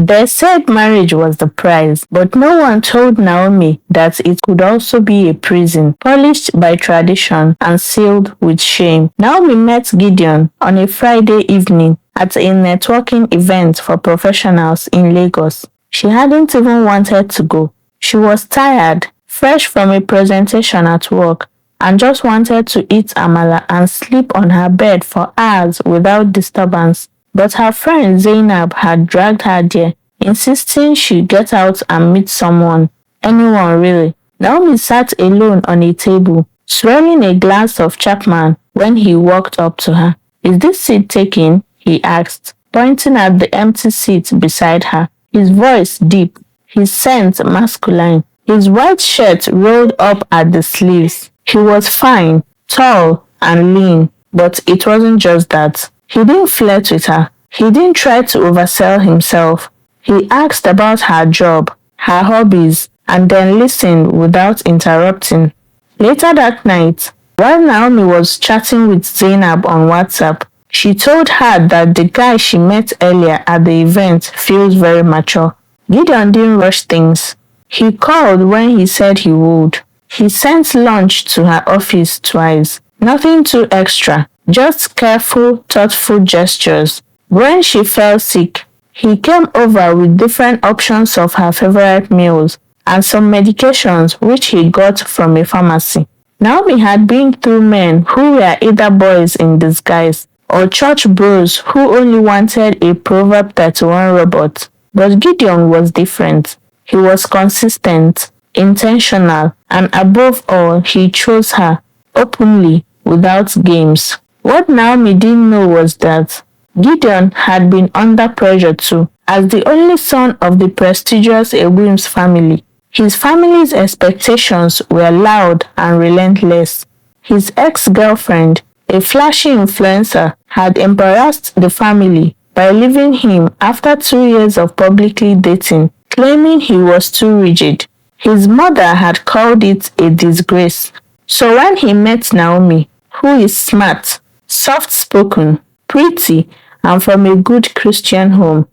They said marriage was the prize, but no one told Naomi that it could also be a prison, polished by tradition and sealed with shame. Naomi met Gideon on a Friday evening at a networking event for professionals in Lagos. She hadn't even wanted to go. She was tired, fresh from a presentation at work, and just wanted to eat amala and sleep on her bed for hours without disturbance. But her friend Zainab had dragged her there, insisting she get out and meet someone. Anyone really. Naomi sat alone on a table, swirling a glass of Chapman when he walked up to her. "Is this seat taken?" he asked, pointing at the empty seat beside her. His voice deep, his scent masculine, his white shirt rolled up at the sleeves. He was fine, tall and lean, but it wasn't just that. He didn't flirt with her. He didn't try to oversell himself. He asked about her job, her hobbies, and then listened without interrupting. Later that night, while Naomi was chatting with Zainab on WhatsApp, she told her that the guy she met earlier at the event feels very mature. Gideon didn't rush things. He called when he said he would. He sent lunch to her office twice. Nothing too extra, just careful, thoughtful gestures. When she fell sick, he came over with different options of her favorite meals and some medications which he got from a pharmacy. Naomi had been through men who were either boys in disguise or church bros who only wanted a Proverb 31 robot. But Gideon was different. He was consistent, intentional, and above all, he chose her, openly, without games. What Naomi didn't know was that Gideon had been under pressure too, as the only son of the prestigious Ewims family. His family's expectations were loud and relentless. His ex-girlfriend, a flashy influencer, had embarrassed the family by leaving him after 2 years of publicly dating, claiming he was too rigid. His mother had called it a disgrace. So when he met Naomi, who is smart, soft-spoken, pretty, and from a good Christian home,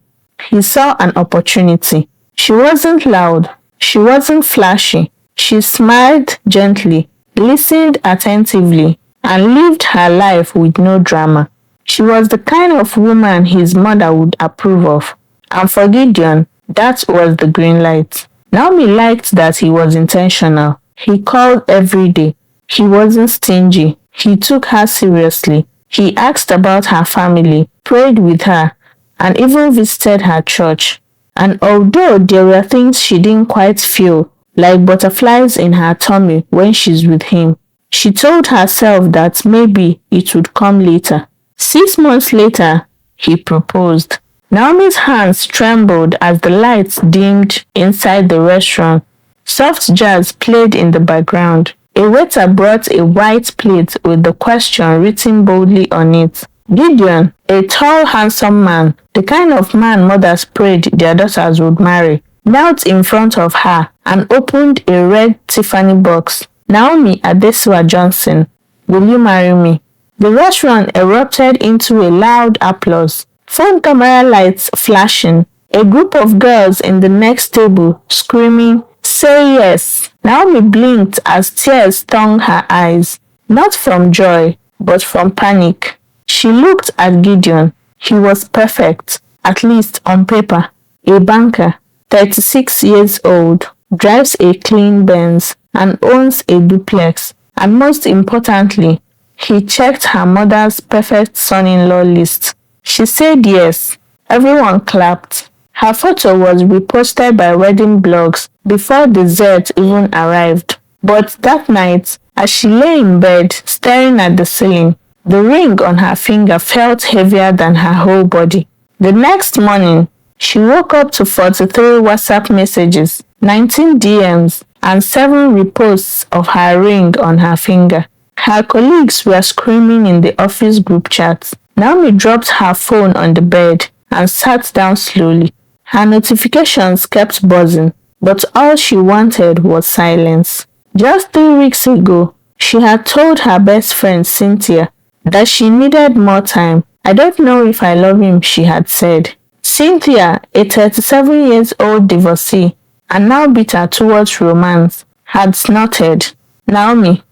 he saw an opportunity. She wasn't loud. She wasn't flashy. She smiled gently, listened attentively, and lived her life with no drama. She was the kind of woman his mother would approve of. And for Gideon, that was the green light. Naomi liked that he was intentional. He called every day. He wasn't stingy. He took her seriously. He asked about her family, prayed with her, and even visited her church. And although there were things she didn't quite feel, like butterflies in her tummy when she's with him, she told herself that maybe it would come later. 6 months later, he proposed. Naomi's hands trembled as the lights dimmed inside the restaurant. Soft jazz played in the background. A waiter brought a white plate with the question written boldly on it. Gideon, a tall, handsome man, the kind of man mothers prayed their daughters would marry, knelt in front of her and opened a red Tiffany box. "Naomi Adesua Johnson, will you marry me?" The restaurant erupted into a loud applause. Phone camera lights flashing. A group of girls in the next table screaming, "Say yes." Naomi blinked as tears stung her eyes, not from joy, but from panic. She looked at Gideon. He was perfect, at least on paper. A banker, 36 years old, drives a clean Benz and owns a duplex. And most importantly, he checked her mother's perfect son-in-law list. She said yes. Everyone clapped. Her photo was reposted by wedding blogs before dessert even arrived. But that night, as she lay in bed staring at the ceiling, the ring on her finger felt heavier than her whole body. The next morning, she woke up to 43 WhatsApp messages, 19 DMs, and 7 reposts of her ring on her finger. Her colleagues were screaming in the office group chat. Naomi dropped her phone on the bed and sat down slowly. Her notifications kept buzzing, but all she wanted was silence. Just 3 weeks ago, she had told her best friend Cynthia that she needed more time. "I don't know if I love him," she had said. Cynthia, a 37-year-old divorcee and now bitter towards romance, had snorted. Naomi,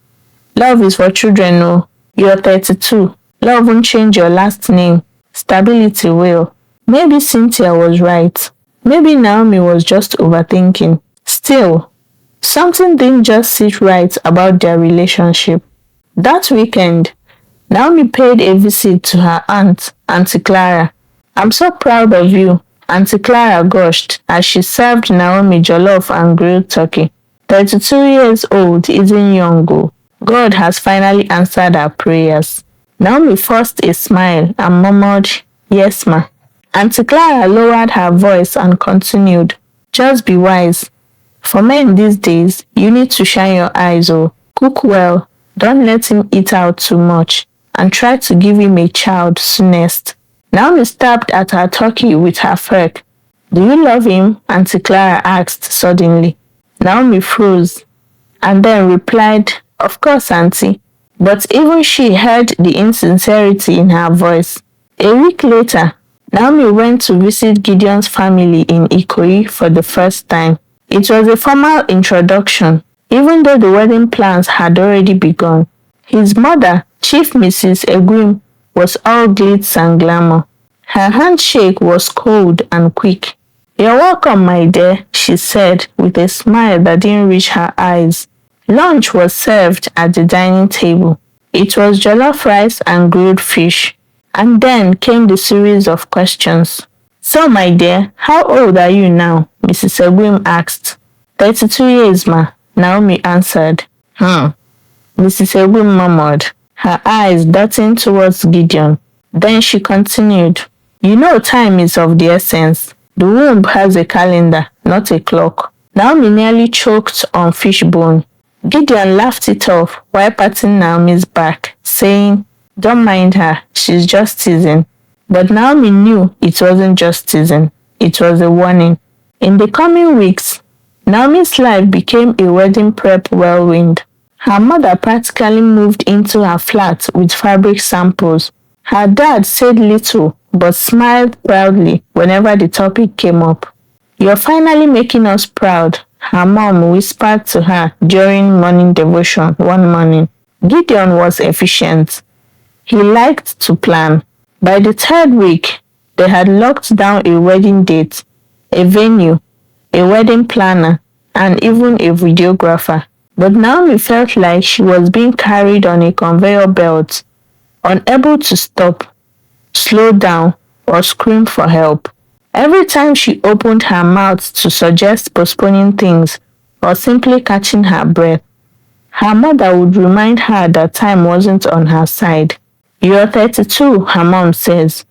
love is for children, no. You're 32. Love won't change your last name. Stability will. Maybe Cynthia was right. Maybe Naomi was just overthinking. Still, something didn't just sit right about their relationship. That weekend, Naomi paid a visit to her aunt, Auntie Clara. I'm so proud of you, Auntie Clara gushed as she served Naomi jollof and grilled turkey. 32 years old isn't young, oh. God has finally answered our prayers. Naomi forced a smile and murmured, yes, ma. Auntie Clara lowered her voice and continued, just be wise. For men these days, you need to shine your eyes, oh. Cook well, don't let him eat out too much, and try to give him a child soonest. Naomi stabbed at her turkey with her fork. Do you love him? Auntie Clara asked suddenly. Naomi froze, and then replied, of course, Auntie. But even she heard the insincerity in her voice. A week later, Naomi went to visit Gideon's family in Ikoyi for the first time. It was a formal introduction, even though the wedding plans had already begun. His mother, Chief Mrs. Egwim, was all glitz and glamour. Her handshake was cold and quick. You're welcome, my dear, she said with a smile that didn't reach her eyes. Lunch was served at the dining table. It was jollof rice and grilled fish. And then came the series of questions. So, my dear, how old are you now? Mrs. Egwim asked. 32 years, ma, Naomi answered. Mrs. Egwim murmured, her eyes darting towards Gideon. Then she continued, you know time is of the essence. The womb has a calendar, not a clock. Naomi nearly choked on fish bone. Gideon laughed it off while patting Naomi's back, saying, don't mind her, she's just teasing. But Naomi knew it wasn't just teasing, it was a warning. In the coming weeks, Naomi's life became a wedding prep whirlwind. Her mother practically moved into her flat with fabric samples. Her dad said little but smiled proudly whenever the topic came up. You're finally making us proud, her mom whispered to her during morning devotion one morning. Gideon was efficient. He liked to plan. By the third week, they had locked down a wedding date, a venue, a wedding planner, and even a videographer. But Naomi felt like she was being carried on a conveyor belt, unable to stop, slow down, or scream for help. Every time she opened her mouth to suggest postponing things or simply catching her breath, her mother would remind her that time wasn't on her side. You're 32, her mom says.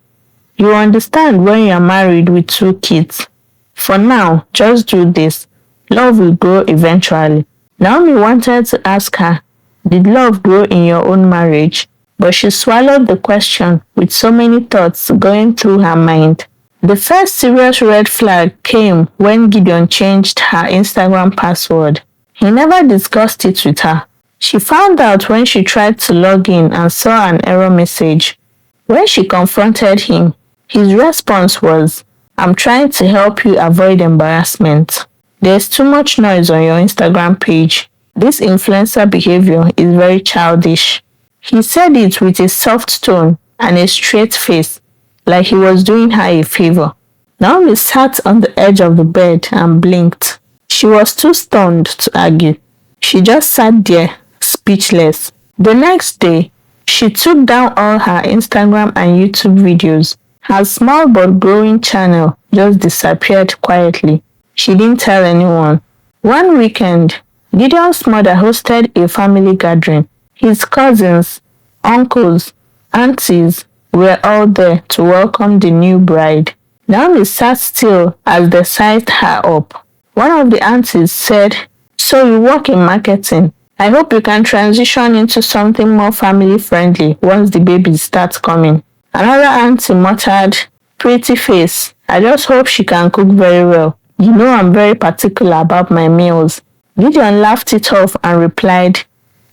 You understand when you're married with 2 kids. For now, just do this. Love will grow eventually. Naomi wanted to ask her, did love grow in your own marriage? But she swallowed the question with so many thoughts going through her mind. The first serious red flag came when Gideon changed her Instagram password. He never discussed it with her. She found out when she tried to log in and saw an error message. When she confronted him, his response was, I'm trying to help you avoid embarrassment. There's too much noise on your Instagram page. This influencer behavior is very childish. He said it with a soft tone and a straight face, like he was doing her a favor. Naomi sat on the edge of the bed and blinked. She was too stunned to argue. She just sat there, speechless. The next day, she took down all her Instagram and YouTube videos. Her small but growing channel just disappeared quietly. She didn't tell anyone. One weekend, Gideon's mother hosted a family gathering. His cousins, uncles, aunties were all there to welcome the new bride. Naomi sat still as they sized her up. One of the aunties said, so you work in marketing. I hope you can transition into something more family-friendly once the babies start coming. Another auntie muttered, pretty face. I just hope she can cook very well. You know I'm very particular about my meals. Gideon laughed it off and replied,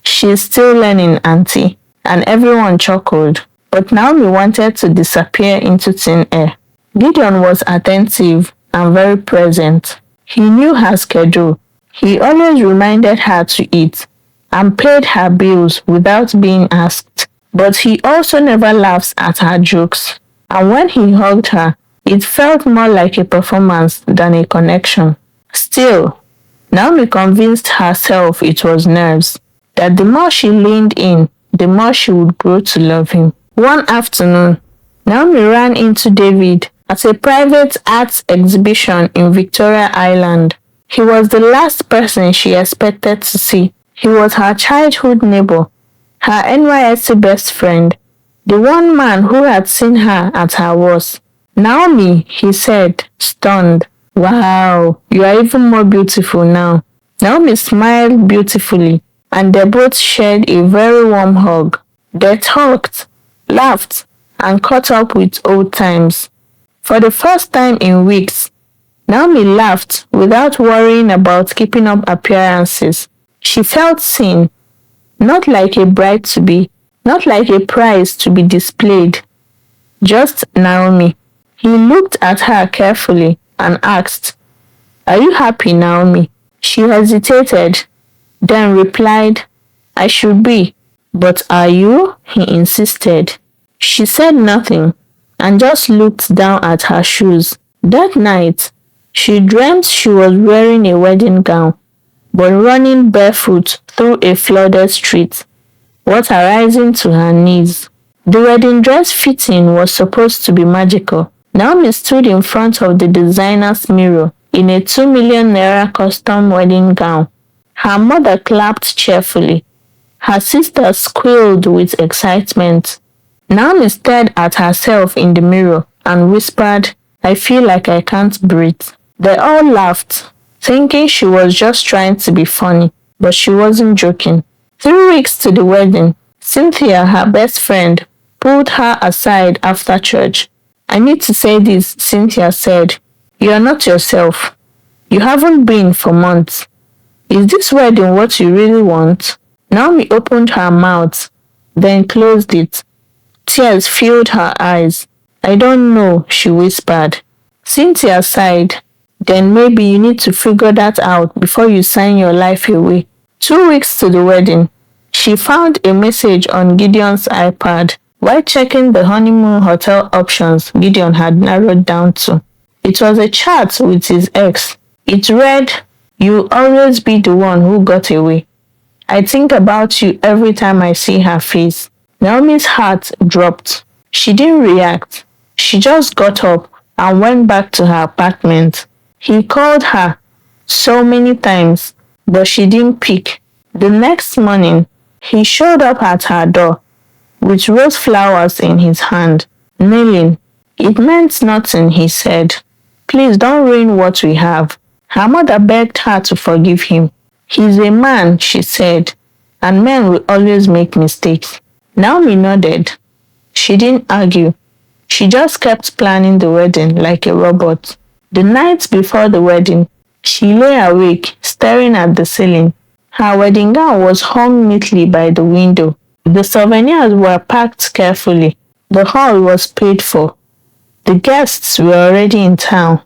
she's still learning, auntie. And everyone chuckled. But Naomi wanted to disappear into thin air. Gideon was attentive and very present. He knew her schedule. He always reminded her to eat and paid her bills without being asked. But he also never laughs at her jokes. And when he hugged her, it felt more like a performance than a connection. Still, Naomi convinced herself it was nerves, that the more she leaned in, the more she would grow to love him. One afternoon, Naomi ran into David at a private arts exhibition in Victoria Island. He was the last person she expected to see. He was her childhood neighbor, her NYSC best friend, the one man who had seen her at her worst. "Naomi," he said, stunned. "Wow, you are even more beautiful now." Naomi smiled beautifully, and they both shared a very warm hug. They talked, laughed, and caught up with old times. For the first time in weeks, Naomi laughed without worrying about keeping up appearances. She felt seen, not like a bride-to-be, not like a prize to be displayed. Just Naomi. He looked at her carefully and asked, "Are you happy, Naomi?" She hesitated, then replied, "I should be." "But are you?" he insisted. She said nothing and just looked down at her shoes. That night, she dreamt she was wearing a wedding gown, but running barefoot through a flooded street, water rising to her knees. The wedding dress fitting was supposed to be magical. Naomi stood in front of the designer's mirror in a 2 million naira custom wedding gown. Her mother clapped cheerfully. Her sister squealed with excitement. Naomi stared at herself in the mirror and whispered, "I feel like I can't breathe." They all laughed, thinking she was just trying to be funny, but she wasn't joking. 3 weeks to the wedding, Cynthia, her best friend, pulled her aside after church. "I need to say this," Cynthia said. "You are not yourself. You haven't been for months. Is this wedding what you really want?" Naomi opened her mouth, then closed it. Tears filled her eyes. "I don't know," she whispered. Cynthia sighed. "Then maybe you need to figure that out before you sign your life away." 2 weeks to the wedding, she found a message on Gideon's iPad. While checking the honeymoon hotel options Gideon had narrowed down to, it was a chat with his ex. It read, "You'll always be the one who got away. I think about you every time I see her face." Naomi's heart dropped. She didn't react. She just got up and went back to her apartment. He called her so many times, but she didn't pick. The next morning, he showed up at her door with rose flowers in his hand, kneeling. "It meant nothing," he said. "Please don't ruin what we have." Her mother begged her to forgive him. "He's a man," she said, "and men will always make mistakes." Naomi nodded. She didn't argue. She just kept planning the wedding like a robot. The night before the wedding, she lay awake, staring at the ceiling. Her wedding gown was hung neatly by the window. The souvenirs were packed carefully. The hall was paid for. The guests were already in town.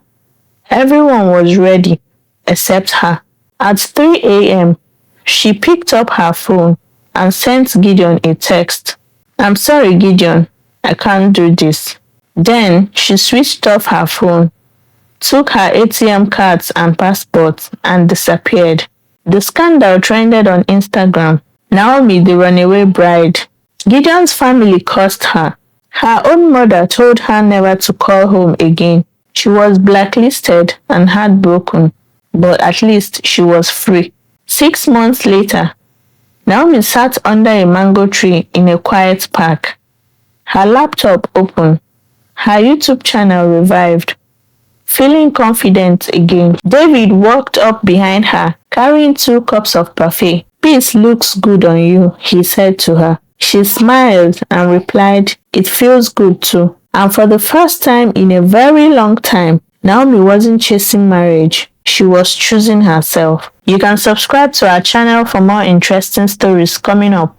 Everyone was ready, except her. At 3 a.m., she picked up her phone and sent Gideon a text. "I'm sorry, Gideon. I can't do this." Then she switched off her phone, took her ATM cards and passport, and disappeared. The scandal trended on Instagram. Naomi, the runaway bride. Gideon's family cursed her. Her own mother told her never to call home again. She was blacklisted and heartbroken, but at least she was free. 6 months later, Naomi sat under a mango tree in a quiet park. Her laptop open, her YouTube channel revived. Feeling confident again, David walked up behind her, carrying 2 cups of parfait. "Peace looks good on you," he said to her. She smiled and replied, "It feels good too." And for the first time in a very long time, Naomi wasn't chasing marriage. She was choosing herself. You can subscribe to our channel for more interesting stories coming up.